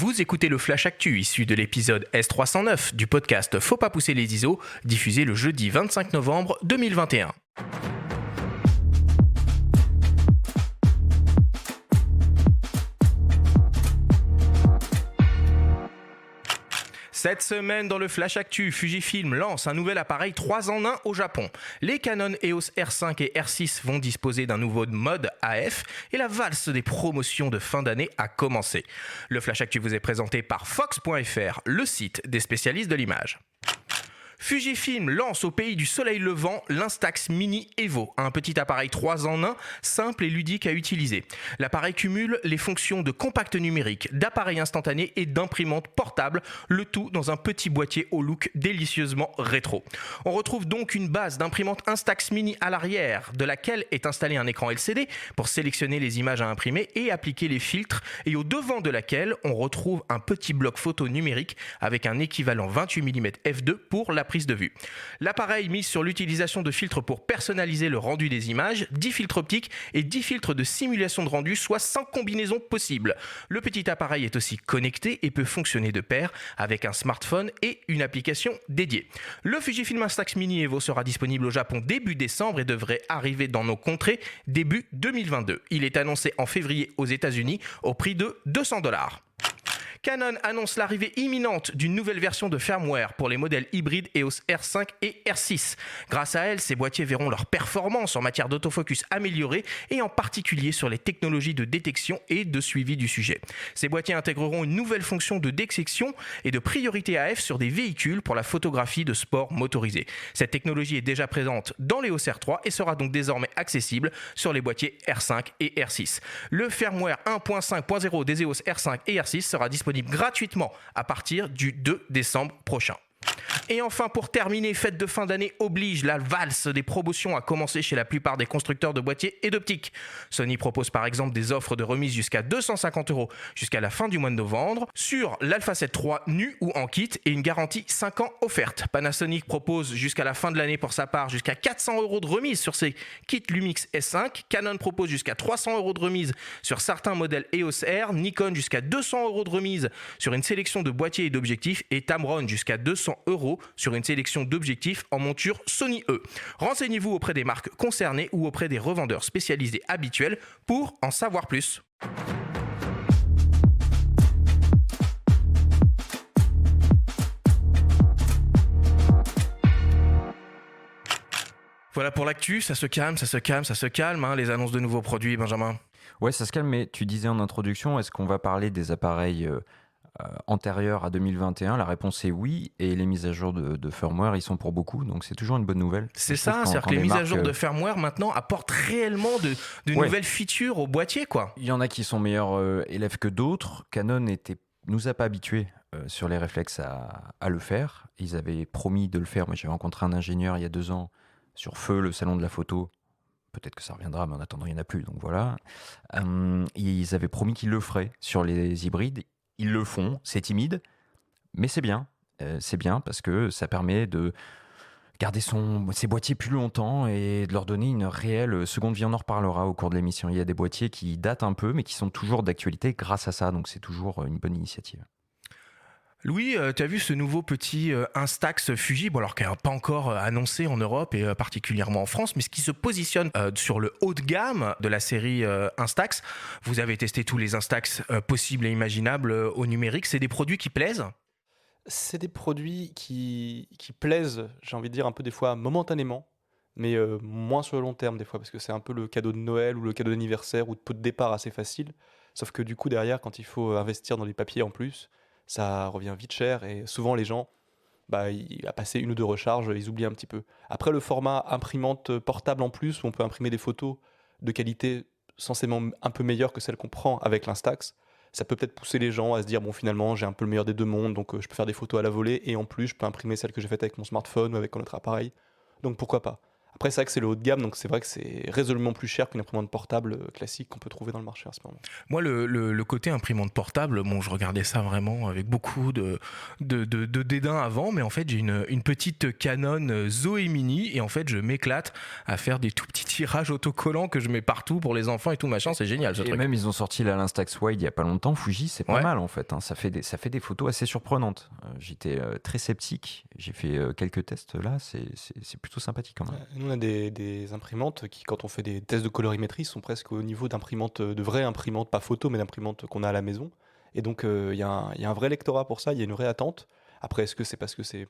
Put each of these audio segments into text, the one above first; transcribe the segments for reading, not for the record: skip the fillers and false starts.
Vous écoutez le Flash Actu issu de l'épisode S309 du podcast Faut pas pousser les ISO, diffusé le jeudi 25 novembre 2021. Cette semaine, dans le Flash Actu, Fujifilm lance un nouvel appareil 3 en 1 au Japon. Les Canon EOS R5 et R6 vont disposer d'un nouveau mode AF et la valse des promotions de fin d'année a commencé. Le Flash Actu vous est présenté par Fox.fr, le site des spécialistes de l'image. Fujifilm lance au pays du soleil levant l'Instax Mini Evo, un petit appareil 3 en 1, simple et ludique à utiliser. L'appareil cumule les fonctions de compact numérique, d'appareil instantané et d'imprimante portable, le tout dans un petit boîtier au look délicieusement rétro. On retrouve donc une base d'imprimante Instax Mini à l'arrière, de laquelle est installé un écran LCD pour sélectionner les images à imprimer et appliquer les filtres, et au devant de laquelle on retrouve un petit bloc photo numérique avec un équivalent 28 mm f2 pour la prise de vue. L'appareil mise sur l'utilisation de filtres pour personnaliser le rendu des images, 10 filtres optiques et 10 filtres de simulation de rendu, soit 100 combinaisons possibles. Le petit appareil est aussi connecté et peut fonctionner de pair avec un smartphone et une application dédiée. Le Fujifilm Instax Mini Evo sera disponible au Japon début décembre et devrait arriver dans nos contrées début 2022. Il est annoncé en février aux États-Unis au prix de $200. Canon annonce l'arrivée imminente d'une nouvelle version de firmware pour les modèles hybrides EOS R5 et R6. Grâce à elle, ces boîtiers verront leur performance en matière d'autofocus améliorée et en particulier sur les technologies de détection et de suivi du sujet. Ces boîtiers intégreront une nouvelle fonction de détection et de priorité AF sur des véhicules pour la photographie de sport motorisé. Cette technologie est déjà présente dans l'EOS R3 et sera donc désormais accessible sur les boîtiers R5 et R6. Le firmware 1.5.0 des EOS R5 et R6 sera disponible gratuitement à partir du 2 décembre prochain. Et enfin, pour terminer, fête de fin d'année oblige, la valse des promotions a commencé chez la plupart des constructeurs de boîtiers et d'optiques. Sony propose par exemple des offres de remise jusqu'à 250 € jusqu'à la fin du mois de novembre sur l'Alpha 7 III nu ou en kit et une garantie 5 ans offerte. Panasonic propose jusqu'à la fin de l'année pour sa part jusqu'à 400 € de remise sur ses kits Lumix S5. Canon propose jusqu'à 300 € de remise sur certains modèles EOS R. Nikon jusqu'à 200 € de remise sur une sélection de boîtiers et d'objectifs. Et Tamron jusqu'à 200 € sur une sélection d'objectifs en monture Sony E. Renseignez-vous auprès des marques concernées ou auprès des revendeurs spécialisés habituels pour en savoir plus. Voilà pour l'actu, ça se calme, hein, les annonces de nouveaux produits, Benjamin. Ouais, ça se calme, mais tu disais en introduction, est-ce qu'on va parler des appareils antérieurs à 2021? La réponse est oui, et les mises à jour de firmware, ils sont pour beaucoup, donc c'est toujours une bonne nouvelle. C'est ça, c'est-à-dire que les mises à jour de firmware maintenant apportent réellement de nouvelles features au boîtier, quoi. Il y en a qui sont meilleurs élèves que d'autres. Canon nous a pas habitués sur les réflexes à le faire. Ils avaient promis de le faire. Moi, j'ai rencontré un ingénieur il y a 2 ans sur Feu, le salon de la photo. Peut-être que ça reviendra, mais en attendant, il n'y en a plus, donc voilà. Ils avaient promis qu'ils le feraient sur les hybrides. Ils le font, c'est timide, mais c'est bien. C'est bien parce que ça permet de garder ses boîtiers plus longtemps et de leur donner une réelle seconde vie. On en reparlera au cours de l'émission. Il y a des boîtiers qui datent un peu, mais qui sont toujours d'actualité grâce à ça. Donc c'est toujours une bonne initiative. Louis, tu as vu ce nouveau petit Instax Fuji, alors qui n'est pas encore annoncé en Europe et particulièrement en France, mais ce qui se positionne sur le haut de gamme de la série Instax. Vous avez testé tous les Instax possibles et imaginables au numérique. C'est des produits qui plaisent ? C'est des produits qui plaisent, j'ai envie de dire, un peu des fois momentanément, mais moins sur le long terme des fois, parce que c'est un peu le cadeau de Noël ou le cadeau d'anniversaire ou de pot de départ assez facile. Sauf que du coup, derrière, quand il faut investir dans les papiers en plus, ça revient vite cher et souvent les gens, à passer 1 ou 2 recharges, ils oublient un petit peu. Après, le format imprimante portable en plus, où on peut imprimer des photos de qualité censément un peu meilleure que celle qu'on prend avec l'Instax, ça peut peut-être pousser les gens à se dire, bon, finalement, j'ai un peu le meilleur des deux mondes, donc je peux faire des photos à la volée et en plus, je peux imprimer celles que j'ai faites avec mon smartphone ou avec un autre appareil. Donc pourquoi pas. Après, c'est vrai que c'est le haut de gamme, donc c'est vrai que c'est résolument plus cher qu'une imprimante portable classique qu'on peut trouver dans le marché à ce moment. Moi, le côté imprimante portable, bon, je regardais ça vraiment avec beaucoup de dédain avant, mais en fait, j'ai une petite Canon Zoé Mini et en fait, je m'éclate à faire des tout petits tirages autocollants que je mets partout pour les enfants et tout machin. C'est génial ce Et truc. même, ils ont sorti la Instax Wide il y a pas longtemps. Fuji, c'est pas Ouais. mal en fait, hein. Ça fait des photos assez surprenantes. J'étais très sceptique. J'ai fait quelques tests là. C'est plutôt sympathique quand même. Nous, on a des imprimantes qui, quand on fait des tests de colorimétrie, sont presque au niveau d'imprimantes, de vraies imprimantes, pas photo, mais d'imprimantes qu'on a à la maison. Et donc, il y a un vrai lectorat pour ça, il y a une vraie attente. Après, est-ce que c'est parce que c'est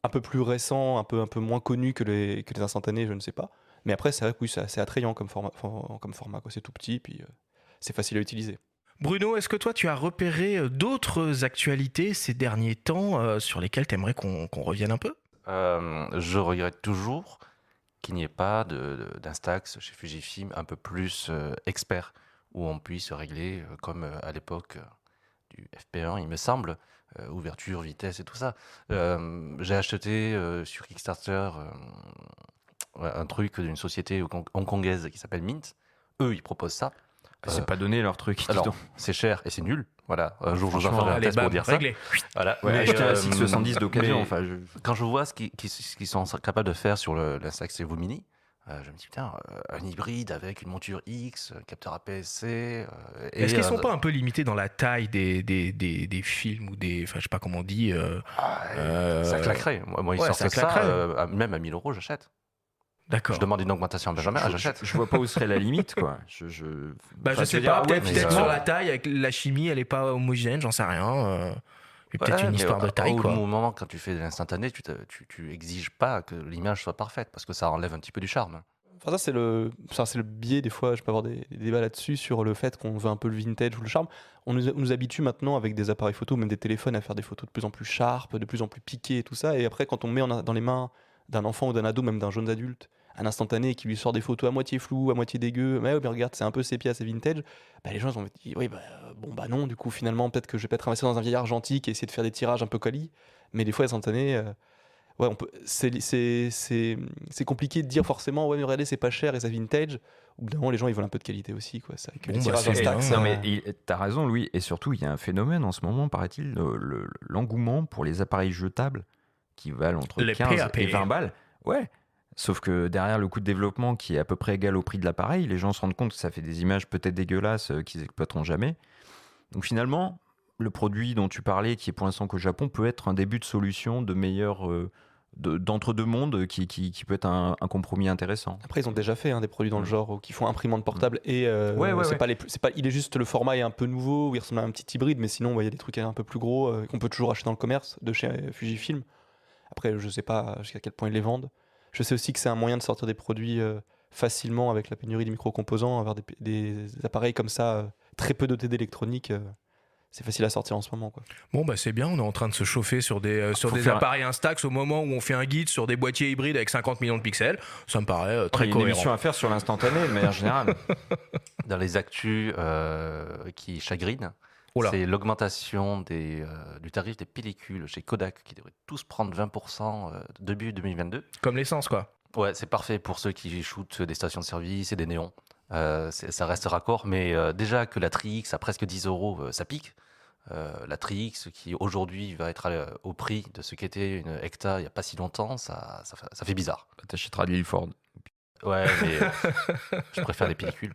un peu plus récent, un peu moins connu que les instantanés, je ne sais pas. Mais après, c'est vrai que oui, c'est assez attrayant comme format, quoi. C'est tout petit, puis c'est facile à utiliser. Bruno, est-ce que toi, tu as repéré d'autres actualités ces derniers temps sur lesquelles tu aimerais qu'on revienne un peu? Je regrette toujours qu'il n'y ait pas d'Instax chez Fujifilm un peu plus expert, où on puisse régler comme à l'époque du FP1, il me semble, ouverture, vitesse et tout ça. J'ai acheté sur Kickstarter un truc d'une société hongkongaise qui s'appelle Mint. Eux, ils proposent ça. C'est pas donné leur truc. dis Alors, donc. c'est cher et c'est nul. Voilà, un jour je vous en Franchement, ferai un Allez, test pour bam, dire ça. réglé. Voilà. Ouais, Mais, acheter la 670 d'occasion. mais Enfin, quand je vois ce qu'ils sont capables de faire sur l'Instax Evo Mini, je me dis, putain, un hybride avec une monture X, un capteur APS-C. Est-ce qu'ils sont pas un peu limités dans la taille des films ou des. Enfin, je sais pas comment on dit. Ça claquerait. Moi ils ouais, sortent ça ça, claquerait. même à 1000 euros, j'achète. D'accord. Je demande une augmentation à Benjamin, j'achète. je vois pas où serait la limite, quoi. Bah, Enfin, je sais veux dire, pas, ouais, peut-être mais, sur la taille, avec la chimie, elle est pas homogène, j'en sais rien. Et peut-être Ouais, une mais histoire de taille, au quoi. moment quand tu fais de l'instantané, tu exiges pas que l'image soit parfaite parce que ça enlève un petit peu du charme. Enfin, ça, c'est le biais, des fois, je peux avoir des débats là-dessus, sur le fait qu'on veut un peu le vintage ou le charme. On nous habitue maintenant, avec des appareils photo, même des téléphones, à faire des photos de plus en plus sharp, de plus en plus piquées et tout ça. Et après, quand on met dans les mains d'un enfant ou d'un ado, même d'un jeune adulte, un instantané qui lui sort des photos à moitié floues, à moitié dégueu, mais regarde, c'est un peu sépia, c'est vintage, bah, les gens ils vont dire, oui, bon, bah non, du coup, finalement, peut-être que je vais peut-être investir dans un vieil argentique et essayer de faire des tirages un peu quali. Mais des fois, les instantanés, ouais, c'est compliqué de dire forcément, ouais, mais regardez, c'est pas cher et ça vintage. Au bout d'un moment, les gens ils veulent un peu de qualité aussi, quoi. C'est avec Bon, les bah, tirages c'est bien. Instax. Non, mais t'as raison, Louis. Et surtout, il y a un phénomène en ce moment, paraît-il, l'engouement pour les appareils jetables qui valent entre Les 15 PAP. et 20 balles. Ouais. Sauf que derrière le coût de développement qui est à peu près égal au prix de l'appareil, les gens se rendent compte que ça fait des images peut-être dégueulasses qu'ils exploiteront jamais. Donc finalement, le produit dont tu parlais, qui est pour l'instant qu'au Japon, peut être un début de solution de meilleur d'entre-deux mondes qui peut être un compromis intéressant. Après, ils ont déjà fait des produits dans le genre qui font imprimante portable et Ouais, c'est ouais. pas il est juste le format est un peu nouveau, où il ressemble à un petit hybride, mais sinon, il y a des trucs un peu plus gros qu'on peut toujours acheter dans le commerce de chez Fujifilm. Après, je sais pas jusqu'à quel point ils les vendent. Je sais aussi que c'est un moyen de sortir des produits facilement avec la pénurie des micro-composants, avoir des appareils comme ça, très peu dotés d'électronique. C'est facile à sortir en ce moment, quoi. Bon, bah c'est bien, on est en train de se chauffer sur des Faut faire- appareils Instax au moment où on fait un guide sur des boîtiers hybrides avec 50 millions de pixels. Ça me paraît Il y a très une cohérent. émission à faire sur l'instantané de manière générale. Dans les actus qui chagrinent, Oh là. c'est l'augmentation du tarif des pellicules chez Kodak qui devrait tous prendre 20% début 2022. Comme l'essence, quoi. Ouais, c'est parfait pour ceux qui shootent des stations de service et des néons. Ça reste raccord, mais déjà que la Tri-X à presque 10 euros, ça pique. La Tri-X qui aujourd'hui va être au prix de ce qu'était une Hecta il n'y a pas si longtemps, ça fait bizarre. T'achèteras de l'Ilford. Ouais, mais je préfère les pellicules.